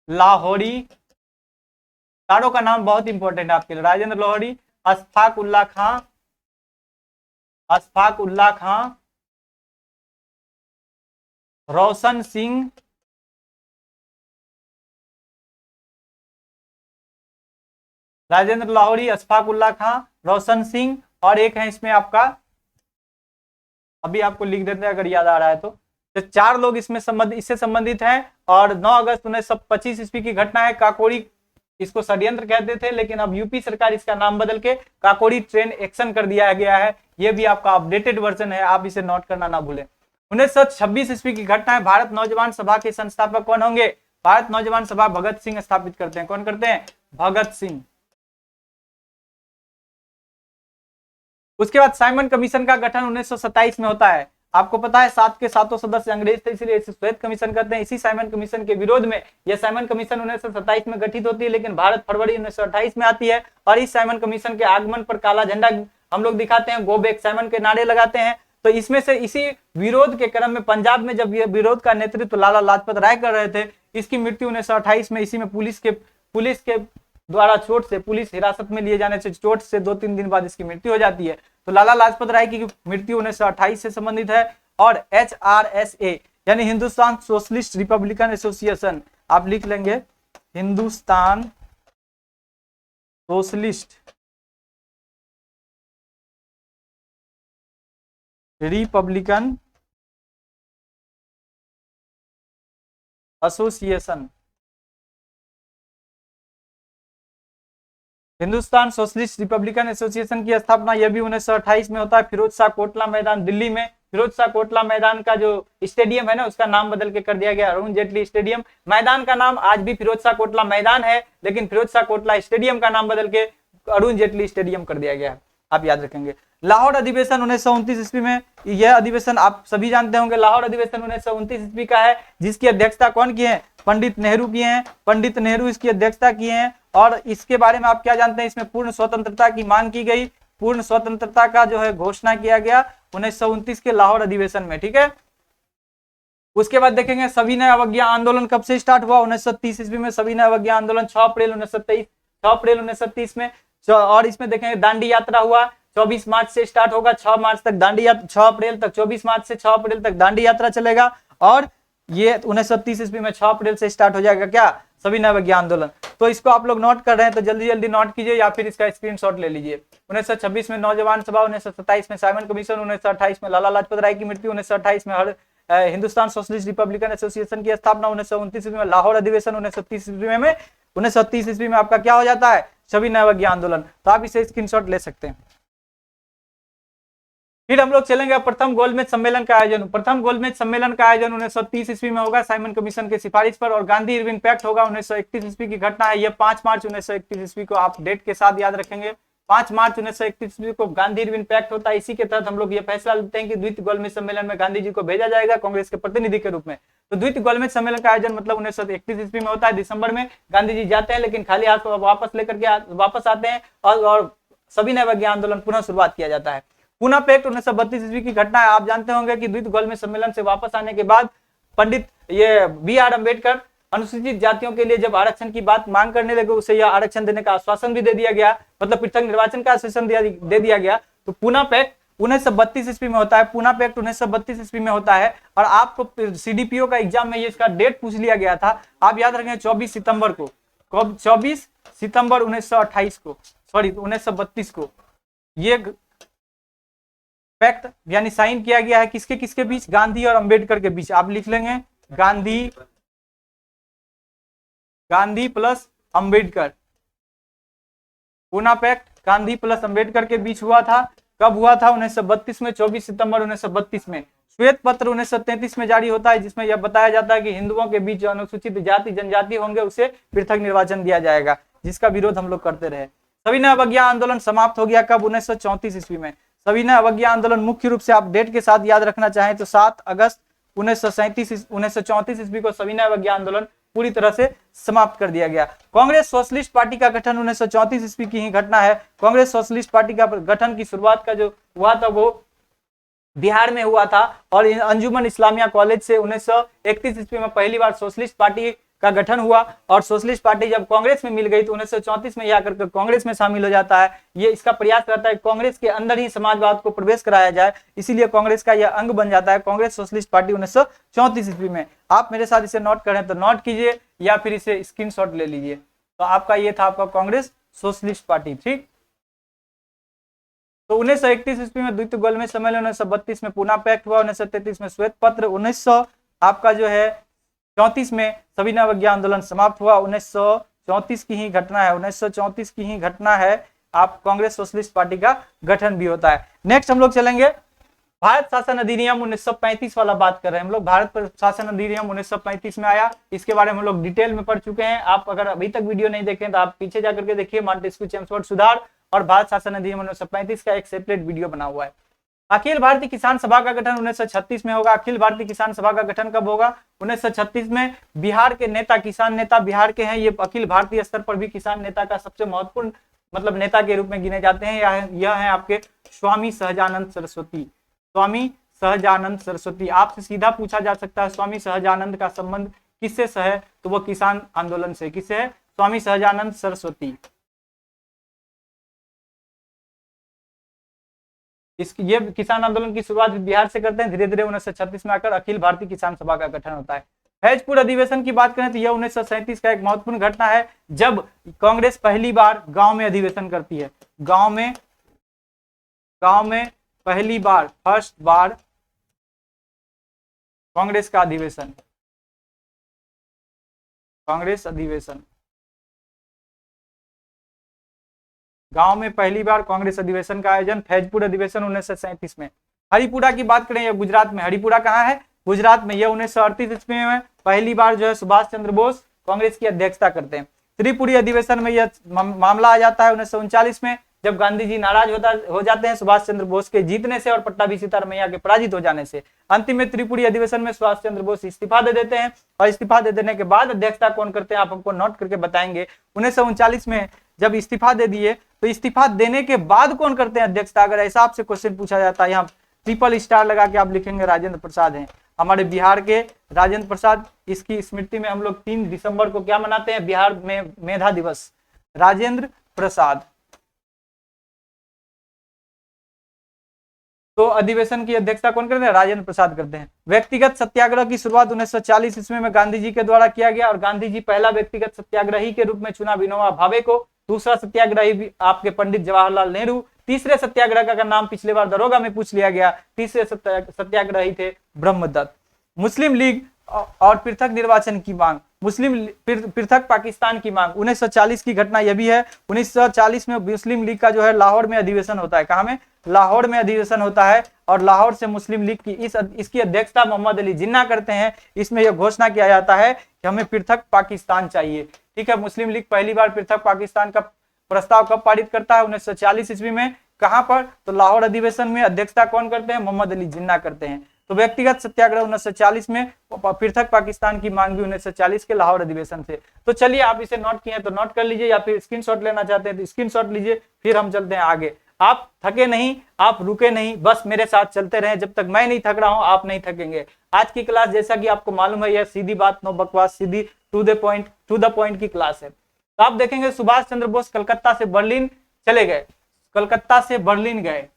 लाहौरी। चारों का नाम बहुत इंपॉर्टेंट है आपके लिए। राजेंद्र लाहौरी, अशफाक उल्लाह खां, रोशन सिंह, राजेंद्र लाहौरी, अशफाक उल्लाह खां, रोशन सिंह, और एक है इसमें आपका, अभी आपको लिख देते हैं अगर याद आ रहा है तो 4 लोग इसमें इससे संबंधित हैं। और 9 अगस्त 1925 ईस्वी की घटना है। काकोरी इसको षड्यंत्र कहते थे, लेकिन अब यूपी सरकार इसका नाम बदल के काकोरी ट्रेन एक्शन कर दिया गया है। ये भी आपका अपडेटेड वर्जन है, आप इसे नोट करना ना भूलें। 1926 ईस्वी की घटना है। भारत नौजवान सभा के संस्थापक कौन होंगे? भारत नौजवान सभा भगत सिंह स्थापित करते हैं। कौन करते हैं? भगत सिंह। उसके बाद साइमन कमीशन का गठन 1927 में होता है। आपको पता है 7 के 7 सदस्य अंग्रेज थे, इसलिए इसे श्वेत कमीशन कहते हैं। इसी साइमन कमीशन के विरोध में यह साइमन कमीशन 1927 में गठित होती है, लेकिन भारत फरवरी 1928 में आती है। और इस साइमन कमीशन के आगमन पर काला झंडा हम लोग दिखाते हैं, गो बैक साइमन के नारे लगाते हैं। तो इसमें से इसी विरोध के क्रम में पंजाब में जब यह विरोध का नेतृत्व लाला लाजपत राय कर रहे थे, इसकी मृत्यु 1928 में इसी में पुलिस के द्वारा चोट से, पुलिस हिरासत में लिए जाने से चोट से 2-3 दिन बाद इसकी मृत्यु हो जाती है। तो लाला लाजपत राय की मृत्यु 1928 से संबंधित है। और HRSA यानी हिंदुस्तान सोशलिस्ट रिपब्लिकन एसोसिएशन, आप लिख लेंगे Hindustan socialist Republican association. Hindustan socialist Republican association की स्थापना यह भी 1928 में होता है। फिरोज शाह कोटला मैदान दिल्ली में। फिरोज शाह कोटला मैदान का जो स्टेडियम है ना, उसका नाम बदल के कर दिया गया अरुण जेटली स्टेडियम। मैदान का नाम आज भी फिरोज शाह कोटला मैदान है, लेकिन फिरोज शाह कोटला स्टेडियम का नाम बदल के अरुण जेटली स्टेडियम कर दिया गया है, आप याद रखेंगे। लाहौर अधिवेशन 1929 ईस्वी में, यह अधिवेशन आप सभी जानते होंगे। लाहौर अधिवेशन 1929 ईस्वी का है, जिसकी अध्यक्षता कौन की है? पंडित नेहरू की हैं। पंडित नेहरू इसकी अध्यक्षता की हैं। और इसके बारे में आप क्या जानते हैं? इसमें पूर्ण स्वतंत्रता की मांग की गई, पूर्ण स्वतंत्रता का जो है घोषणा किया गया 1929 के लाहौर अधिवेशन में, ठीक है। उसके बाद देखेंगे सविनय अवज्ञा आंदोलन कब से स्टार्ट हुआ? 1930 ईस्वी में सविनय अवज्ञा आंदोलन 6 अप्रैल 1930 में। और इसमें देखेंगे दांडी यात्रा हुआ, 24 मार्च से स्टार्ट होगा, 6 मार्च तक दांडी यात्रा, 6 अप्रैल तक, 24 मार्च से 6 अप्रैल तक दांडी यात्रा चलेगा। और ये 1930 ईस्वी में 6 अप्रैल से स्टार्ट हो जाएगा क्या? सविनय अवज्ञा आंदोलन। तो इसको आप लोग नोट कर रहे हैं तो जल्दी जल्दी नोट कीजिए या फिर इसका स्क्रीनशॉट ले लीजिए। 1926 में नौजवान सभा, 1927 में साइमन कमीशन, 1928 में लाला लाजपत राय की मृत्यु, 1928 में हिंदुस्तान सोशलिस्ट रिपब्लिकन एसोसिएशन की स्थापना, 1929 ईस्वी में लाहौर अधिवेशन, 1930 ईस्वी में आपका क्या हो जाता है? सविनय अवज्ञा आंदोलन। तो आप इसे स्क्रीनशॉट ले सकते हैं। फिर हम लोग चलेंगे प्रथम गोलमेज सम्मेलन का आयोजन। प्रथम गोलमेज सम्मेलन का आयोजन 1930 ईस्वी में होगा साइमन कमीशन के सिफारिश पर, और गांधी इरविन पैक्ट होगा 1931 ईस्वी की घटना है। यह 5 मार्च 1931 ईस्वी को आप डेट के साथ याद रखेंगे। 5 मार्च 1931 ईस्वी को गांधी इरविन पैक्ट होता है। इसी के तहत हम लोग ये फैसला लेते हैं कि द्वितीय गोलमेज सम्मेलन में गांधी जी को भेजा जाएगा कांग्रेस के प्रतिनिधि के रूप में। तो द्वितीय गोलमेज सम्मेलन का आयोजन मतलब 1931 ईस्वी में होता है। दिसंबर में गांधी जी जाते हैं, लेकिन खाली हाथ वापस लेकर के वापस आते हैं और सविनय अवज्ञा आंदोलन पुनः शुरुआत किया जाता है। पूना पैक्ट 1932 ईस्वी की घटना है। आप जानते होंगे कि द्वितीय गोलमेज सम्मेलन से वापस आने के बाद पंडित BR अम्बेडकर अनुसूचित जातियों के लिए जब आरक्षण की बात मांग करने लगे, उसे यह आरक्षण देने का आश्वासन भी दे दिया गया, मतलब पृथक निर्वाचन का आश्वासन दे दिया गया। तो पूना पैक्ट 1932 ईस्वी में होता है। पूना पैक्ट 1932 ईस्वी में होता है। और आपको CDPO का एग्जाम में ये इसका डेट पूछ लिया गया था, आप याद रखें 24 सितंबर को। कब? 24 सितंबर 1928 को, सॉरी 1932 को ये पैक्ट यानी साइन किया गया है। किसके किसके बीच? गांधी और अंबेडकर के बीच। आप लिख लेंगे Gandhi plus Ambedkar. Poona pact Gandhi plus Ambedkar के बीच हुआ था। कब हुआ था? 1932 में, 24 सितंबर 1932 में। श्वेत पत्र 1933 में जारी होता है, जिसमें यह बताया जाता है कि हिंदुओं के बीच जो अनुसूचित जाति जनजाति होंगे उसे पृथक निर्वाचन दिया जाएगा, जिसका विरोध हम लोग करते रहे। सविनय अवज्ञा आंदोलन समाप्त हो गया कब? 1934 ईस्वी में। सविनय अवज्ञा आंदोलन मुख्य रूप से आप डेट के साथ याद रखना चाहें तो 7 अगस्त 1934 ईस्वी को सविनय अवज्ञा आंदोलन पूरी तरह से समाप्त कर दिया गया। कांग्रेस सोशलिस्ट पार्टी का गठन 1934 ईस्वी की ही घटना है। कांग्रेस सोशलिस्ट पार्टी का गठन की शुरुआत का जो हुआ था वो बिहार में हुआ था, और अंजुमन इस्लामिया कॉलेज से 1931 ईस्वी में पहली बार सोशलिस्ट पार्टी का गठन हुआ। और सोशलिस्ट पार्टी जब कांग्रेस में मिल गई तो 1934 में यह आकर कांग्रेस में शामिल हो जाता है। ये इसका प्रयास रहता है कांग्रेस के अंदर ही समाजवाद को प्रवेश कराया जाए, इसीलिए कांग्रेस का यह अंग बन जाता है कांग्रेस सोशलिस्ट पार्टी 1934 ईस्वी में। आप मेरे साथ इसे नोट करें तो नोट कीजिए या फिर इसे स्क्रीनशॉट ले लीजिए। तो आपका ये था आपका कांग्रेस सोशलिस्ट पार्टी। ठीक, तो 1931 ईस्वी में द्वितीय गोलमेज सम्मेलन, 1932 में पूना पैक्ट हुआ, 1933 में श्वेत पत्र, 1900 आपका जो है 34 में सविनय अवज्ञा आंदोलन समाप्त हुआ। 1934 की ही घटना है, 1934 की ही घटना है। आप कांग्रेस सोशलिस्ट पार्टी का गठन भी होता है। नेक्स्ट हम लोग चलेंगे भारत शासन अधिनियम 1935 वाला बात कर रहे हैं हम लोग। भारत शासन अधिनियम 1935 में आया, इसके बारे में हम लोग डिटेल में पढ़ चुके हैं। आप अगर अभी तक वीडियो नहीं देखें तो आप पीछे जाकर के देखिए, मॉन्टेस्क्यू चेम्सफोर्ड सुधार और भारत शासन अधिनियम 1935 का एक सेपरेट वीडियो बना हुआ है। अखिल भारतीय किसान सभा का गठन 1936 में होगा। अखिल भारतीय किसान सभा का गठन कब होगा? 1936 में। बिहार के नेता, किसान नेता बिहार के हैं, ये अखिल भारतीय स्तर पर भी किसान नेता का सबसे महत्वपूर्ण मतलब नेता के रूप में गिने जाते हैं। यह है आपके स्वामी सहजानंद सरस्वती। स्वामी सहजानंद सरस्वती। आपसे सीधा पूछा जा सकता है स्वामी सहजानंद का संबंध किससे है, तो वो किसान आंदोलन से। किससे है? स्वामी सहजानंद सरस्वती। ये किसान आंदोलन की शुरुआत बिहार से करते हैं, धीरे धीरे 1936 में आकर अखिल भारतीय किसान सभा का गठन होता है। फैजपुर अधिवेशन की बात करें तो यह 1937 का एक महत्वपूर्ण घटना है, जब कांग्रेस पहली बार गांव में अधिवेशन करती है। गांव में पहली बार, फर्स्ट बार कांग्रेस का अधिवेशन, कांग्रेस अधिवेशन, गांव में पहली बार कांग्रेस अधिवेशन का आयोजन, फैजपुर अधिवेशन 1937 में। हरिपुरा की बात करें, यह गुजरात में। हरिपुरा कहाँ है? गुजरात में। यह 1938 ईस्वी में पहली बार जो है सुभाष चंद्र बोस कांग्रेस की अध्यक्षता करते हैं। त्रिपुरी अधिवेशन में यह मामला आ जाता है 1939 में, जब गांधी जी नाराज हो जाते हैं सुभाष चंद्र बोस के जीतने से और पट्टाभी सीतारमैया के पराजित हो जाने से। अंतिम में त्रिपुरी अधिवेशन में सुभाष चंद्र बोस इस्तीफा दे देते हैं, और इस्तीफा दे देने के बाद अध्यक्षता कौन करते हैं आप हमको नोट करके बताएंगे। 1939 में जब इस्तीफा दे दिए तो इस्तीफा देने के बाद कौन करते हैं अध्यक्षता? अगर ऐसा आपसे क्वेश्चन पूछा जाता है, यहाँ ट्रिपल स्टार लगा के आप लिखेंगे राजेंद्र प्रसाद हैं, हमारे बिहार के राजेंद्र प्रसाद। इसकी स्मृति में हम लोग 3 दिसंबर को क्या मनाते हैं? बिहार में मेधा दिवस। राजेंद्र प्रसाद। तो अधिवेशन की अध्यक्षता कौन करते हैं? राजेंद्र प्रसाद करते हैं। व्यक्तिगत सत्याग्रह की शुरुआत 1940 ईस्वी में गांधी जी के द्वारा किया गया, और गांधी जी पहला व्यक्तिगत सत्याग्रही के रूप में चुना विनोबा भावे को। दूसरा सत्याग्रही भी आपके पंडित जवाहरलाल नेहरू। तीसरे सत्याग्रह का नाम पिछले बार दरोगा में पूछ लिया गया। तीसरे सत्याग्रही थे ब्रह्मदत्त। मुस्लिम लीग और पृथक निर्वाचन की मांग, पृथक पाकिस्तान की मांग 1940 की घटना यह भी है। 1940 में मुस्लिम लीग का जो है लाहौर में अधिवेशन होता है। कहाँ में? लाहौर में अधिवेशन होता है, और लाहौर से मुस्लिम लीग की इसकी अध्यक्षता मोहम्मद अली जिन्ना करते हैं। इसमें यह घोषणा किया जाता है कि हमें पृथक पाकिस्तान चाहिए। ठीक है, मुस्लिम लीग पहली बार पृथक पाकिस्तान का प्रस्ताव कब पारित करता है? 1940 ईस्वी में। कहां पर? तो लाहौर अधिवेशन में। अध्यक्षता कौन करते हैं? मोहम्मद अली जिन्ना करते हैं। तो व्यक्तिगत सत्याग्रह 1940 में, पृथक पाकिस्तान की मांग भी 1940 के लाहौर अधिवेशन से। तो चलिए, आप इसे नोट किए तो नोट कर लीजिए, या फिर स्क्रीनशॉट लेना चाहते हैं तो स्क्रीनशॉट लीजिए। फिर हम चलते हैं आगे। आप थके नहीं, आप रुके नहीं, बस मेरे साथ चलते रहें। जब तक मैं नहीं थक रहा हूं आप नहीं थकेंगे। आज की क्लास जैसा कि आपको मालूम है, यह सीधी बात, नो बकवास, सीधी टू द पॉइंट की क्लास है। तो आप देखेंगे सुभाष चंद्र बोस कलकत्ता से बर्लिन चले गए। कलकत्ता से बर्लिन गए,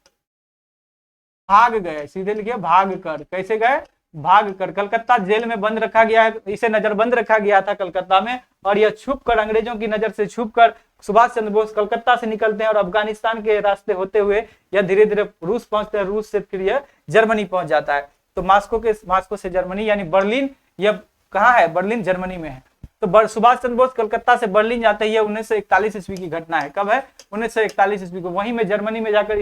भाग गए, सीधे लिखिए भाग कर। कैसे गए? भाग कर। कलकत्ता जेल में बंद रखा गया है, इसे नजरबंद रखा गया था कलकत्ता में, और यह छुप कर, अंग्रेजों की नजर से छुप कर सुभाष चंद्र बोस कलकत्ता से निकलते हैं, और अफगानिस्तान के रास्ते होते हुए यह धीरे धीरे रूस पहुंचते हैं। रूस से फिर यह जर्मनी पहुंच जाता है। तो मास्को से जर्मनी यानी बर्लिन, यह कहाँ है? बर्लिन जर्मनी में है। तो सुभाष चंद्र बोस कलकत्ता से बर्लिन जाते ही 1941 ईस्वी की घटना है। कब है? 1941 ईस्वी को। वहीं में जर्मनी में जाकर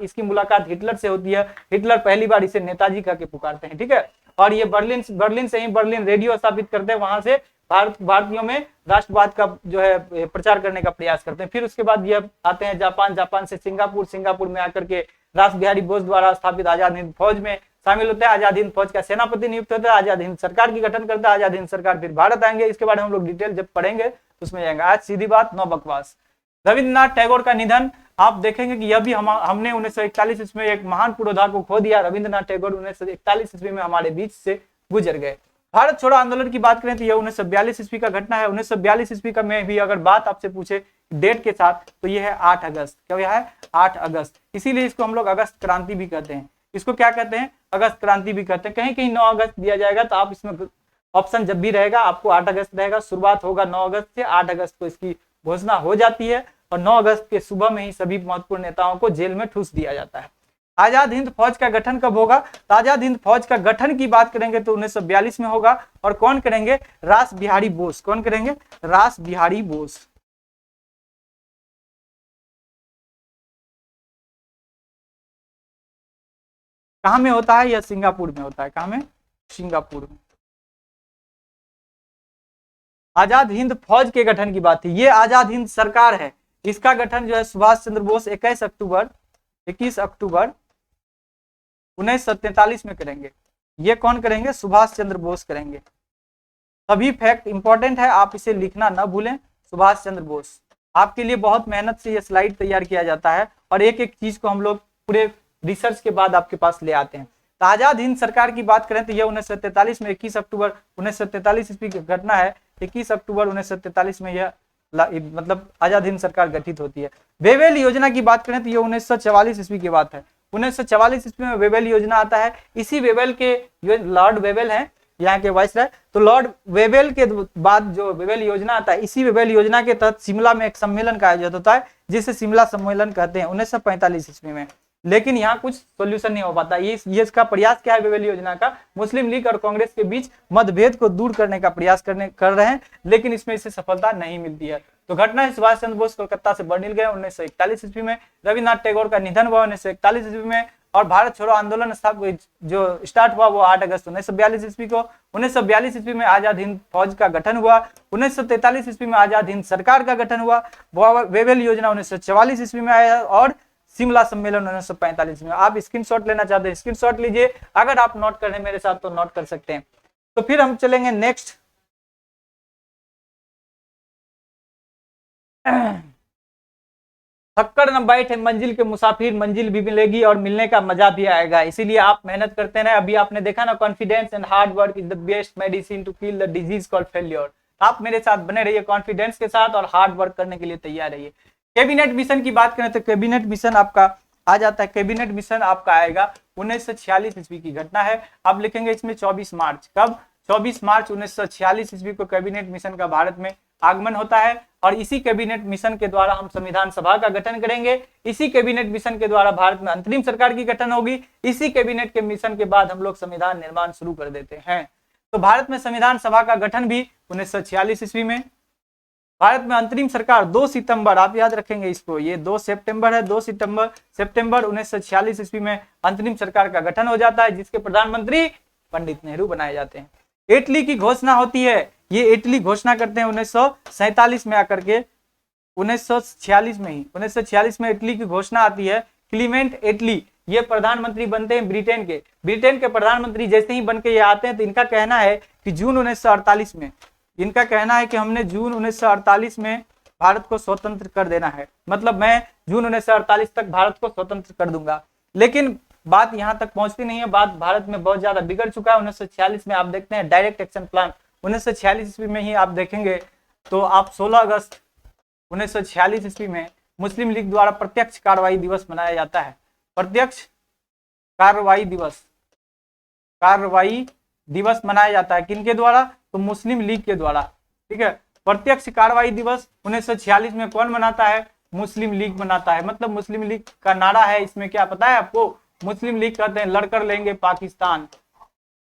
इसकी मुलाकात हिटलर से होती है। हिटलर पहली बार इसे नेताजी कह के पुकारते हैं, ठीक है। और ये बर्लिन से ही बर्लिन रेडियो स्थापित करते हैं, वहां से भारतीयों में राष्ट्रवाद का जो है प्रचार करने का प्रयास करते हैं। फिर उसके बाद ये आते हैं जापान से सिंगापुर में आकर के रास बिहारी बोस द्वारा स्थापित आजाद हिंद फौज में शामिल होते हैं। आजाद हिंद फौज का सेनापति नियुक्त होता है, आजाद हिंद सरकार की गठन करता है। आजाद हिंद सरकार फिर भारत आएंगे, इसके बारे में हम लोग डिटेल जब पढ़ेंगे उसमें जाएंगे। आज सीधी बात, नो बकवास। रविंद्रनाथ टैगोर का निधन, आप देखेंगे कि यह भी हमने 1941 ईस्वी में एक महान पुरोधा को खो दिया। रविंद्रनाथ टैगोर 1941 ईस्वी में हमारे बीच से गुजर गए। भारत छोड़ो आंदोलन की बात करें तो यह 1942 ईस्वी का घटना है। 1942 ईस्वी का में भी अगर बात आपसे पूछे डेट के साथ तो यह है 8 अगस्त। क्या है? 8 अगस्त। इसीलिए इसको हम लोग अगस्त क्रांति भी कहते हैं। इसको क्या कहते हैं? अगस्त क्रांति भी कहते हैं। कहीं कहीं 9 अगस्त दिया जाएगा, तो आप इसमें ऑप्शन जब भी रहेगा आपको 8 अगस्त रहेगा। शुरुआत होगा 9 अगस्त से, 8 अगस्त को इसकी घोषणा हो जाती है और 9 अगस्त के सुबह में ही सभी महत्वपूर्ण नेताओं को जेल में ठूस दिया जाता है। आजाद हिंद फौज का गठन कब होगा? तो आजाद हिंद फौज का गठन की बात करेंगे तो 1942 में होगा। और कौन करेंगे? रास बिहारी बोस। कौन करेंगे? रास बिहारी बोस। कहां में होता है? यह सिंगापुर में होता है। कहां में? सिंगापुर में। आजाद हिंद फौज के गठन की बात थी। ये आजाद हिंद सरकार है, इसका गठन जो है सुभाष चंद्र बोस 21 अक्टूबर 1943 में करेंगे। ये कौन करेंगे? सुभाष चंद्र बोस करेंगे। सभी फैक्ट इंपॉर्टेंट है, आप इसे लिखना ना भूलें। सुभाष चंद्र बोस। आपके लिए बहुत मेहनत से ये स्लाइड तैयार किया जाता है और एक एक चीज को हम लोग पूरे रिसर्च के बाद आपके पास ले आते हैं। तो आजाद हिंद सरकार की बात करें तो यह 1943 में 21 अक्टूबर 1943 ईस्वी की घटना है। 21 अक्टूबर 1943 में यह मतलब आजाद हिंद सरकार गठित होती है। वेवेल योजना की बात करें तो यह 1944 ईस्वी की बात है। 1944 ईस्वी में वेवेल योजना आता है। इसी वेवेल के लॉर्ड वेवेल हैं यहाँ के वाइसराय, तो लॉर्ड वेवेल के बाद जो वेवेल योजना आता है, इसी वेवेल योजना के तहत शिमला में एक सम्मेलन का आयोजन होता है जिसे शिमला सम्मेलन कहते हैं 1945 ईस्वी में। लेकिन यहाँ कुछ सोल्यूशन नहीं हो पाता। ये इसका प्रयास क्या है? वेवेल योजना का मुस्लिम लीग और कांग्रेस के बीच मतभेद को दूर करने का प्रयास कर रहे हैं, लेकिन इसमें इसे सफलता नहीं मिलती है। तो घटना है सुभाष चंद्र बोस कोलकाता से बर्लिन गए 1941 ईस्वी में। रविन्द्रनाथ टैगोर का निधन हुआ 1941 ईस्वी में। और भारत छोड़ो आंदोलन जो स्टार्ट हुआ वो 8 अगस्त 1942 ईस्वी को। 1942 ईस्वी में आजाद हिंद फौज का गठन हुआ। 1943 ईस्वी में आजाद हिंद सरकार का गठन हुआ। वेवेल योजना 1944 ईस्वी में आया और शिमला सम्मेलन 1945 में। आप स्क्रीनशॉट लेना चाहते हैं स्क्रीनशॉट लीजिए, अगर आप नोट कर रहे हैं मेरे साथ तो नोट कर सकते हैं। तो फिर हम चलेंगे नेक्स्ट। थक्कड़ न बैठे मंजिल के मुसाफिर, मंजिल भी मिलेगी और मिलने का मजा भी आएगा। इसीलिए आप मेहनत करते रहे। अभी आपने देखा ना, confidence and hard work is the best medicine to kill the disease called failure. आप मेरे साथ बने रहिए कॉन्फिडेंस के साथ और हार्ड वर्क करने के लिए तैयार रहिए। कैबिनेट मिशन की बात करें तो कैबिनेट मिशन आपका आ जाता है। कैबिनेट मिशन आपका आएगा 1946 ईस्वी की घटना है। आप लिखेंगे इसमें 24 मार्च। कब? 24 मार्च 1946 ईस्वी को कैबिनेट मिशन का भारत में आगमन होता है। और इसी कैबिनेट मिशन के द्वारा हम संविधान सभा का गठन करेंगे। इसी कैबिनेट मिशन के द्वारा भारत में अंतरिम सरकार की गठन होगी। इसी कैबिनेट के मिशन के बाद हम लोग संविधान निर्माण शुरू कर देते हैं। तो भारत में संविधान सभा का गठन भी 1946 ईस्वी में। भारत में अंतरिम सरकार 2 सितंबर, आप याद रखेंगे इसको, ये 2 सितंबर है। 2 सितंबर 1946 ईस्वी में अंतरिम सरकार का गठन हो जाता है, जिसके प्रधानमंत्री पंडित नेहरू बनाए जाते हैं। इटली की घोषणा होती है। ये इटली घोषणा करते हैं 1947 में आकर के। 1946 में इटली की घोषणा आती है। क्लीमेंट इटली ये प्रधानमंत्री बनते हैं ब्रिटेन के। ब्रिटेन के प्रधानमंत्री जैसे ही बन के ये आते हैं तो इनका कहना है कि जून 1948 में, इनका कहना है कि हमने जून 1948 में भारत को स्वतंत्र कर देना है। मतलब मैं जून 1948 तक भारत को स्वतंत्र कर दूंगा। लेकिन बात यहां तक पहुंचती नहीं है। बात भारत में बहुत ज्यादा बिगड़ चुका है। 1946 में आप देखते हैं डायरेक्ट एक्शन प्लान 1946 ईस्वी में ही आप देखेंगे तो आप 16 अगस्त 1946 ईस्वी में मुस्लिम लीग द्वारा प्रत्यक्ष कार्रवाई दिवस मनाया जाता है। प्रत्यक्ष कार्रवाई दिवस मनाया जाता है। किनके द्वारा? तो मुस्लिम लीग के द्वारा। ठीक है, प्रत्यक्ष कार्रवाई दिवस 1946 में कौन मनाता है? मुस्लिम लीग मनाता है। मतलब मुस्लिम लीग का नारा है इसमें क्या पता है आपको? मुस्लिम लीग कहते हैं लड़कर लेंगे पाकिस्तान।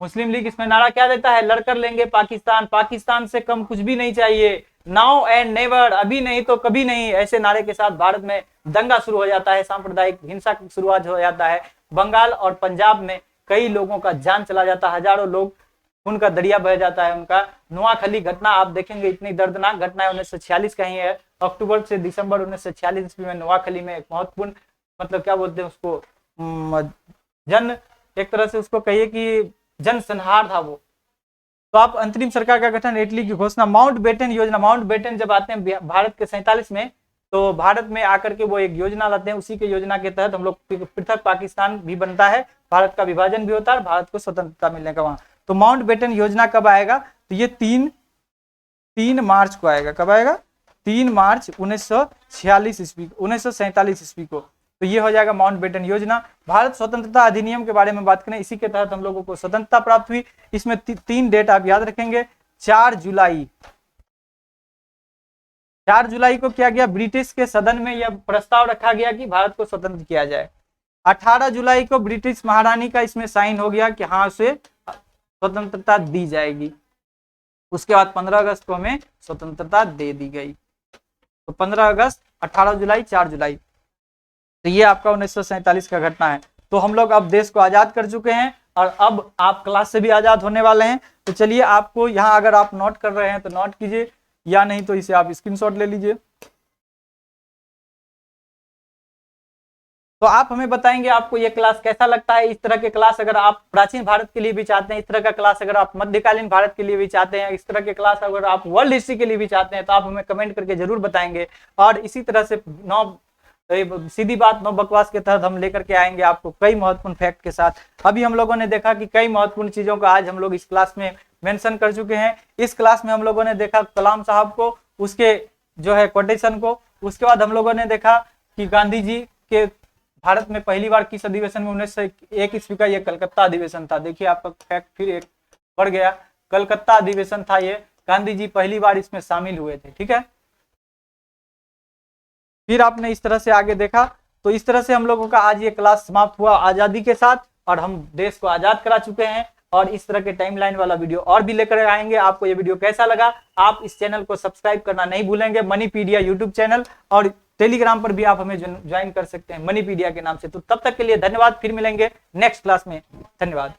मुस्लिम लीग इसमें नारा क्या देता है, लड़कर लेंगे पाकिस्तान, पाकिस्तान से कम कुछ भी नहीं चाहिए, नाउ एंड नेवर, अभी नहीं तो कभी नहीं, ऐसे नारे के साथ भारत में दंगा शुरू हो जाता है, सांप्रदायिक हिंसा की शुरुआत हो जाता है। बंगाल और पंजाब में कई लोगों का जान चला जाता है, हजारों लोग उनका दरिया बह जाता है। उनका नोआखली घटना आप देखेंगे, इतनी दर्दनाक घटना है, 1946 का ही है। अक्टूबर से दिसंबर 1946 ईस्वी में नोआखली में एक महत्वपूर्ण, मतलब क्या बोलते हैं उसको, जन, एक तरह से उसको कहिए कि जन संहार था वो। तो आप अंतरिम सरकार का गठन, इटली की घोषणा, माउंटबेटन योजना, माउंटबेटन जब आते हैं भारत के 47 में, तो भारत में आकर के वो एक योजना लाते हैं, उसी के योजना के तहत हम लोग पृथक पाकिस्तान भी बनता है, भारत का विभाजन भी होता है, भारत को स्वतंत्रता मिलने का वहां। तो माउंटबेटन योजना कब आएगा, तो ये 3 मार्च को आएगा। कब आएगा, 3 मार्च 1947 ईस्वी को। तो ये हो जाएगा माउंटबेटन योजना। भारत स्वतंत्रता अधिनियम के बारे में बात करें, इसी के तहत हम लोगों को स्वतंत्रता प्राप्त हुई। इसमें 3 डेट आप याद रखेंगे। 4 जुलाई को क्या गया, ब्रिटिश के सदन में यह प्रस्ताव रखा गया कि भारत को स्वतंत्र किया जाए। 18 जुलाई को ब्रिटिश महारानी का इसमें साइन हो गया कि हाँ उसे स्वतंत्रता दी जाएगी। उसके बाद 15 अगस्त को हमें स्वतंत्रता दे दी गई। तो 15 अगस्त, 18 जुलाई, 4 जुलाई, तो ये आपका 1947 का घटना है। तो हम लोग अब देश को आजाद कर चुके हैं और अब आप क्लास से भी आजाद होने वाले हैं। तो चलिए, आपको यहाँ अगर आप नोट कर रहे हैं तो नोट कीजिए, या नहीं तो इसे आप स्क्रीनशॉट ले लीजिए। तो आप हमें बताएंगे आपको ये क्लास कैसा लगता है। इस तरह के क्लास अगर आप प्राचीन भारत के लिए भी चाहते हैं, इस तरह का क्लास अगर आप मध्यकालीन भारत के लिए भी चाहते हैं, इस तरह के क्लास अगर आप वर्ल्ड हिस्ट्री के लिए भी चाहते हैं, तो आप हमें कमेंट करके जरूर बताएंगे। और इसी तरह से सीधी बात नो बकवास के तहत हम लेकर के आएंगे आपको कई महत्वपूर्ण फैक्ट के साथ। अभी हम लोगों ने देखा कि कई महत्वपूर्ण चीजों का आज हम लोग इस क्लास में मेंशन कर चुके हैं। इस क्लास में हम लोगों ने देखा कलाम साहब को, उसके जो है कोटेशन को। उसके बाद हम लोगों ने देखा कि गांधी जी के भारत में पहली बार किस अधिवेशन में, 1901 ईस्वी का ये कलकत्ता अधिवेशन था। देखिए आपका फैक्ट फिर एक बढ़ गया, कलकत्ता अधिवेशन था ये, गांधी जी पहली बार इसमें शामिल हुए थे। ठीक है, फिर आपने इस तरह से आगे देखा। तो इस तरह से हम लोगों का आज ये क्लास समाप्त हुआ आजादी के साथ, और हम देश को आजाद करा चुके हैं। और इस तरह के टाइमलाइन वाला वीडियो और भी लेकर आएंगे। आपको ये वीडियो कैसा लगा, आप इस चैनल को सब्सक्राइब करना नहीं भूलेंगे, मनीपीडिया यूट्यूब चैनल, और टेलीग्राम पर भी आप हमें ज्वाइन कर सकते हैं मनीपीडिया के नाम से। तो तब तक के लिए धन्यवाद, फिर मिलेंगे नेक्स्ट क्लास में। धन्यवाद।